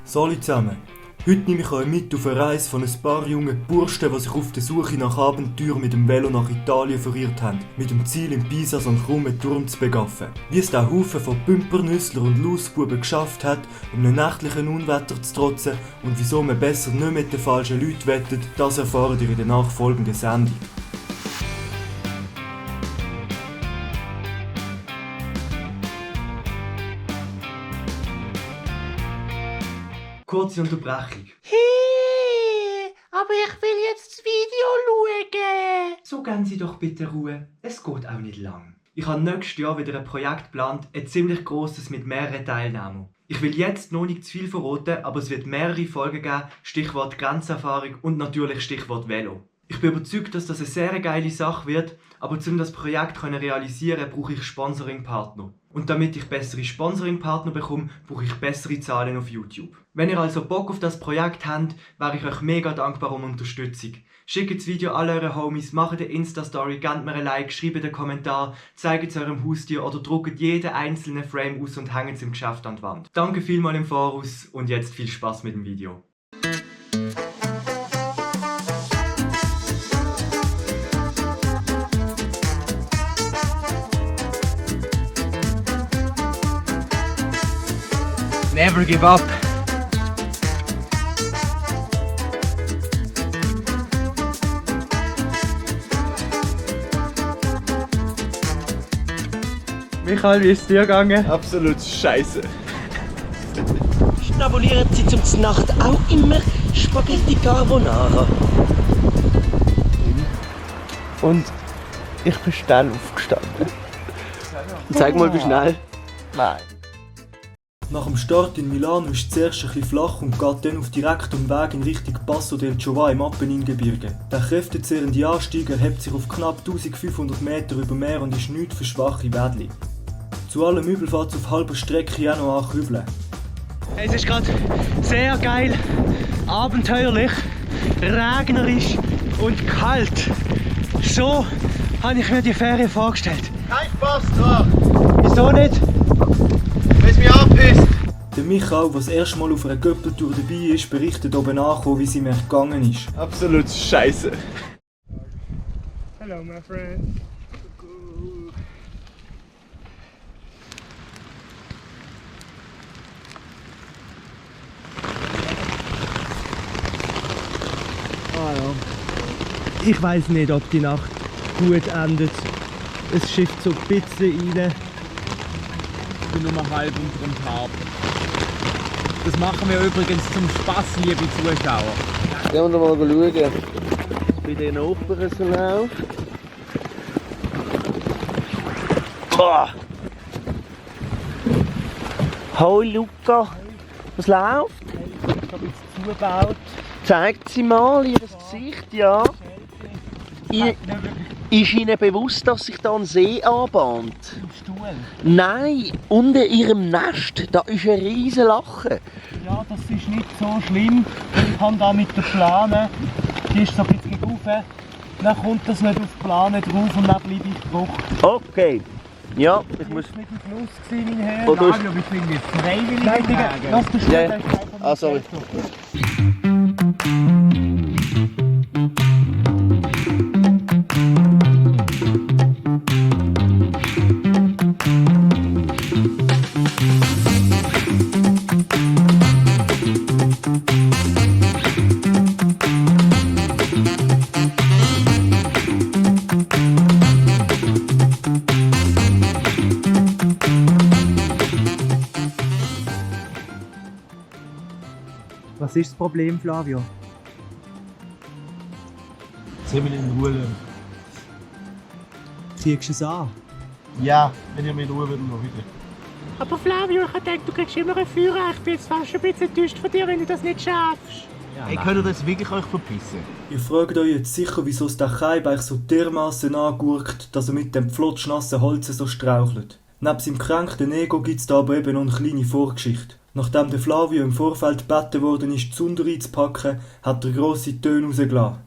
Salut zusammen! Heute nehme ich euch mit auf eine Reise von ein paar jungen Burschen, die sich auf der Suche nach Abenteuer mit dem Velo nach Italien verirrt haben, mit dem Ziel, in Pisa so einen krummen Turm zu begaffen. Wie es der Haufen von Pümpernüssler und Lausbuben geschafft hat, um einem nächtlichen Unwetter zu trotzen und wieso man besser nicht mit den falschen Leuten wettet, das erfahrt ihr in der nachfolgenden Sendung. Kurze Unterbrechung. Hey, aber ich will jetzt das Video schauen. So geben Sie doch bitte Ruhe, es geht auch nicht lang. Ich habe nächstes Jahr wieder ein Projekt geplant, ein ziemlich grosses mit mehreren Teilnehmern. Ich will jetzt noch nicht zu viel verraten, aber es wird mehrere Folgen geben, Stichwort Grenzerfahrung und natürlich Stichwort Velo. Ich bin überzeugt, dass das eine sehr geile Sache wird, aber um das Projekt zu realisieren, brauche ich Sponsoring-Partner. Und damit ich bessere Sponsoring-Partner bekomme, brauche ich bessere Zahlen auf YouTube. Wenn ihr also Bock auf das Projekt habt, wäre ich euch mega dankbar um Unterstützung. Schickt das Video all euren Homies, macht eine Insta-Story, gebt mir ein Like, schreibt einen Kommentar, zeigt es eurem Haustier oder druckt jeden einzelnen Frame aus und hängt es im Geschäft an die Wand. Danke vielmals im Voraus und jetzt viel Spaß mit dem Video. Never give up. Michael, wie ist es dir gegangen? Absolut scheiße. Schnabulieren Sie zum Nacht auch immer Spaghetti Carbonara. Und ich bin schnell aufgestanden. Zeig mal, wie schnell. Nein. Nach dem Start in Milano ist es zuerst ein bisschen flach und geht dann auf direktem Weg in Richtung Passo del Giova im Apenningebirge. Der kräftezehrende Anstieg erhebt sich auf knapp 1500 Meter über Meer und ist nichts für schwache Wädli. Zu allem Übel fährt es auf halber Strecke auch noch ankübeln. Es ist gerade sehr geil, abenteuerlich, regnerisch und kalt. So habe ich mir die Ferien vorgestellt. Kein Spaß dran! Wieso nicht? Weil es mich anpisst! Der Michael, der das erste Mal auf einer Göppeltour dabei ist, berichtet oben angekommen, wie es ihm gegangen ist. Absolut scheiße. Hello my friend. Ich weiß nicht, ob die Nacht gut endet. Es schifft so ein bisschen rein. Ich bin nur halb unter dem Tab. Das machen wir übrigens zum Spass, liebe Zuschauer. Gehen wir mal schauen, wie der Nachbarn so läuft. Boah. Hoi Luca, was läuft? Ich habe ein bisschen zugebaut. Zeigt sie mal ihr Gesicht, ja. Ist Ihnen bewusst, dass sich da ein See anbahnt? Im Stuhl. Nein, unter Ihrem Nest, da ist ein riesen Lachen. Ja, das ist nicht so schlimm. Ich kann da mit der Plane, die ist so ein bisschen rauf. Dann kommt das nicht auf die Plane drauf und dann bleibe ich gebrochen. Okay. Ja, ich muss... Das war nicht im Fluss, mein Herr. Oh, du hast... Aber ich bin jetzt freiwillig. Nein, Digga, lass den Stuhl. Ja, ja. der ist einfach Ah, sorry. nicht so. Was ist das Problem, Flavio? Ziemlich in Ruhe lassen. Kriegst du es an? Ja, wenn ihr mich in Ruhe würdet, noch wieder. Aber Flavio, ich denke, du kriegst immer einen Führer. Ich bin jetzt fast ein bisschen enttäuscht von dir, wenn du das nicht schaffst. Hey, könnt ihr das wirklich euch verpissen? Ihr fragt euch jetzt sicher, wieso es der Kaib euch so dermassen angurkt, dass er mit dem flotschnassen Holz so strauchelt. Neben seinem kränkten Ego gibt es da aber eben noch eine kleine Vorgeschichte. Nachdem der Flavio im Vorfeld gebeten worden ist, die Zunder einzupacken, hat er grosse Töne rausgelassen.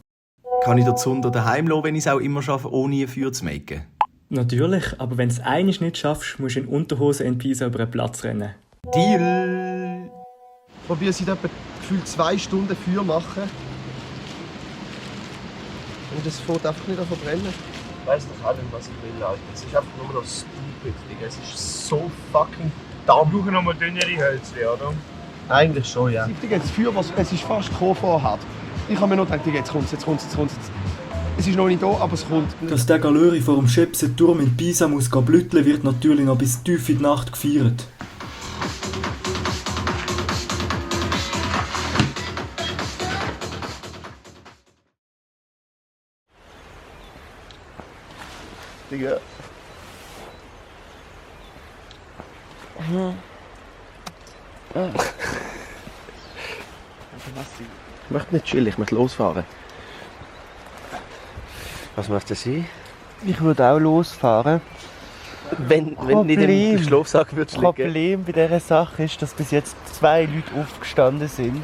Kann ich den Zunder daheim lassen, wenn ich es auch immer schaffe, ohne ein Feuer zu machen? Natürlich, aber wenn du es einmal nicht schaffst, musst du in Unterhose in Pisa über den Platz rennen. Deal! probiere seit etwa gefühlt 2 Stunden Feuer machen. Und es fängt einfach nicht an zu brennen. Ich weiss nicht, was ich will, Alter. Es ist einfach nur noch stupid. Es ist so fucking dumm. Wir brauchen nochmal dünnere Hölzer, oder? Eigentlich schon, ja. Das Feuer, es ist fast vorhat. Ich habe mir noch gedacht, jetzt kommt es. Es ist noch nicht da, aber es kommt. Dass der Galöri vor dem Schepsen-Turm in Pisa muss blütteln, wird natürlich noch bis tief in die Nacht gefeiert. Digga. Ich möchte nicht chillen, ich möchte losfahren. Was möchte sie? Ich würde auch losfahren. Wenn nicht im Schlafsack würdest Das Problem bei dieser Sache ist, dass bis jetzt 2 Leute aufgestanden sind.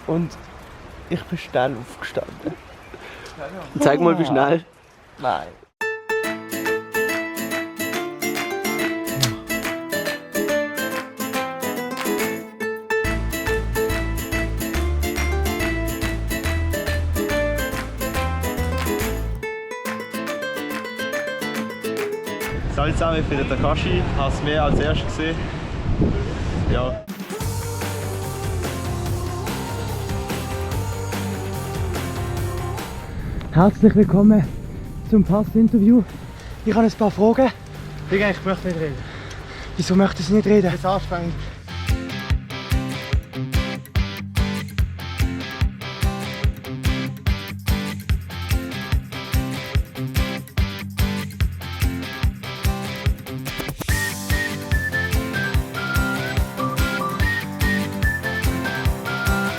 Und ich bin schnell aufgestanden. Zeig mal, wie schnell. Nein. Hallo zusammen, ich bin der Takashi, ich habe es mehr als erstes gesehen. Ja. Herzlich willkommen zum Passinterview. Ich habe ein paar Fragen. Ich möchte nicht reden. Wieso möchtest du nicht reden? Das ist anstrengend.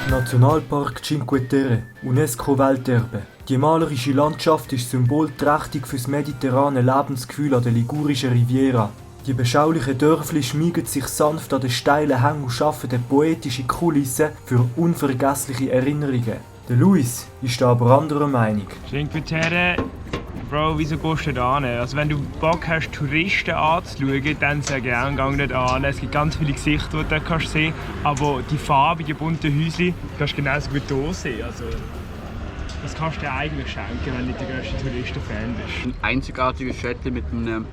Nationalpark Cinque Terre, UNESCO-Welterbe. Die malerische Landschaft ist symbolträchtig für das mediterrane Lebensgefühl an der ligurischen Riviera. Die beschaulichen Dörfli schmiegen sich sanft an den steilen Hängen und schaffen eine poetische Kulisse für unvergessliche Erinnerungen. Der Luis ist da aber anderer Meinung. Cinque Terre, Bro, wieso gehst du da hin? Also wenn du Bock hast, Touristen anzuschauen, dann sehr gerne, geh nicht an. Es gibt ganz viele Gesichter, die du dort sehen kannst. Aber die Farbe, die bunten Häuschen, kannst du genauso gut hier sehen. Also, das kannst du dir eigentlich schenken, wenn du nicht der grösste Touristenfan bist. Ein einzigartiges Städtchen mit einem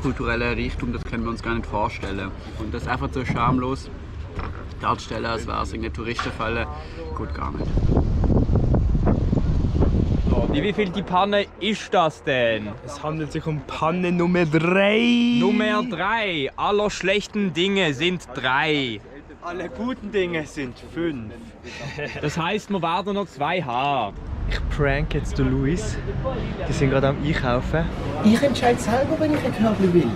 kulturellen Reichtum, das können wir uns gar nicht vorstellen. Und das einfach so schamlos darzustellen, als wäre es eine Touristenfalle, gut gar nicht. Wie viel die Panne ist das denn? Es handelt sich um Panne Nummer 3. Nummer 3. Aller schlechten Dinge sind 3. Alle guten Dinge sind 5. Das heisst, wir werden noch 2 haben. Ich prank jetzt den Luis. Die sind gerade am Einkaufen. Ich entscheide selber, wenn ich ein Körbchen will.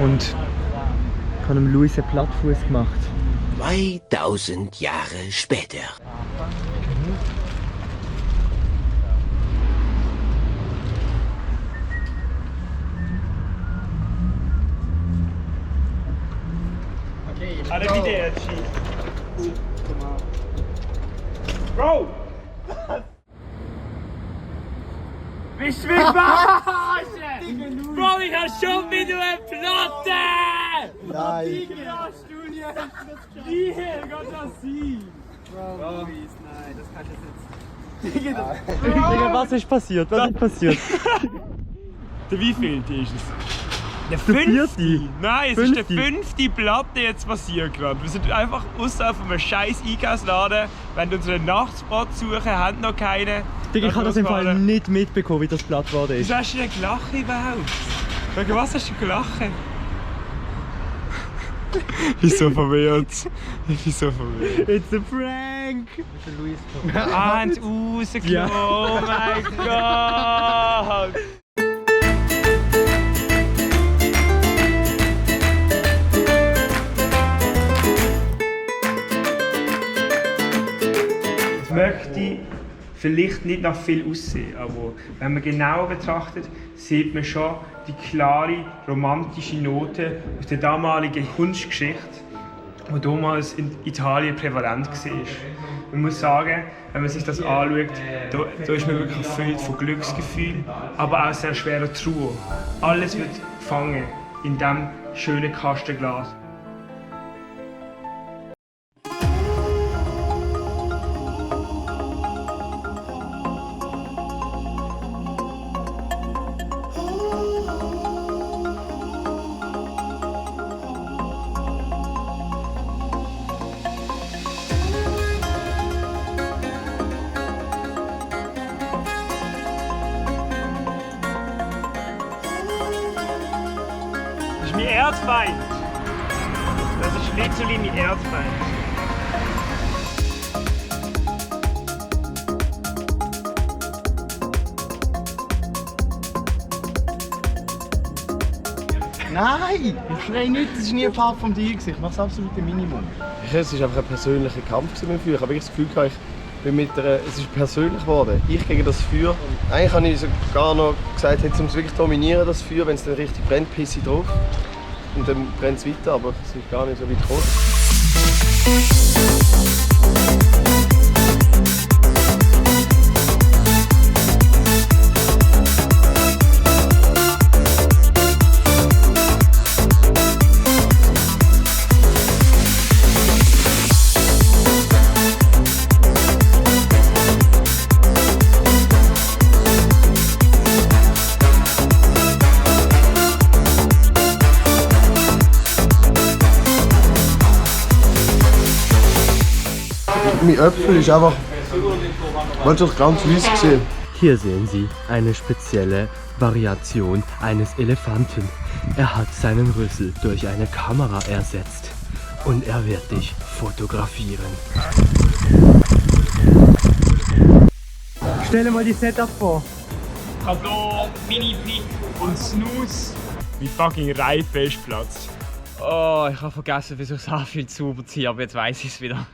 Und ich habe dem Luis einen Plattfuß gemacht. 2000 Jahre später. Arrivederci. Bro! Bist du mit verarschen? Bro, ich hab schon wieder eine Platte! Nein. Wie hell geht das sein? Bro, Luis, nein, das kannst du jetzt nicht. Digga, was ist passiert? Was ist passiert? Der wievielte ist es? Der 4. Nein, es ist der 5. Platte jetzt passiert gerade. Wir sind einfach außerhalb von einem scheiß Eingangsladen. Wenn wir unseren Nachtspot suchen, haben noch keine. Digga, ich habe das im Fall nicht mitbekommen, wie das platt geworden ist. Wieso hast du denn gelacht überhaupt? Wegen was hast du gelacht? Ich bin so verwirrt. Ich bin so verwirrt. It's a prank! Haben sie rausgenommen. Ja. Oh mein Gott! Möchte vielleicht nicht nach viel aussehen, aber wenn man genauer betrachtet, sieht man schon die klare romantische Note aus der damaligen Kunstgeschichte, die damals in Italien prävalent war. Man muss sagen, wenn man sich das anschaut, da ist man wirklich erfüllt von Glücksgefühl, aber auch sehr schwerer Trauer. Alles wird gefangen in diesem schönen Kastenglas. Erdfeind! Das ist literally mein Erdfeind. Nein! Ich schreie nicht, das war nie ein Part vom Deal. Ich mache das absolute Minimum. Es war einfach ein persönlicher Kampf mit dem Feuer. Ich habe das Gefühl, es ist persönlich geworden. Ich gegen das Feuer. Eigentlich habe ich sogar noch gesagt, jetzt muss es wirklich dominieren, das Feuer. Wenn es dann richtig brennt, pisse ich drauf. Und dann brennt es weiter, aber es ist gar nicht so weit gekommen. Mein Äpfel ist einfach ganz weiss gesehen. Hier sehen Sie eine spezielle Variation eines Elefanten. Er hat seinen Rüssel durch eine Kamera ersetzt und er wird dich fotografieren. Stell dir mal die Setup vor. Tableau, Mini-Pick und Snooze. Mein fucking Reifen ist geplatzt. Oh, ich habe vergessen, wieso ich so viel zu überziehe, aber jetzt weiß ich es wieder.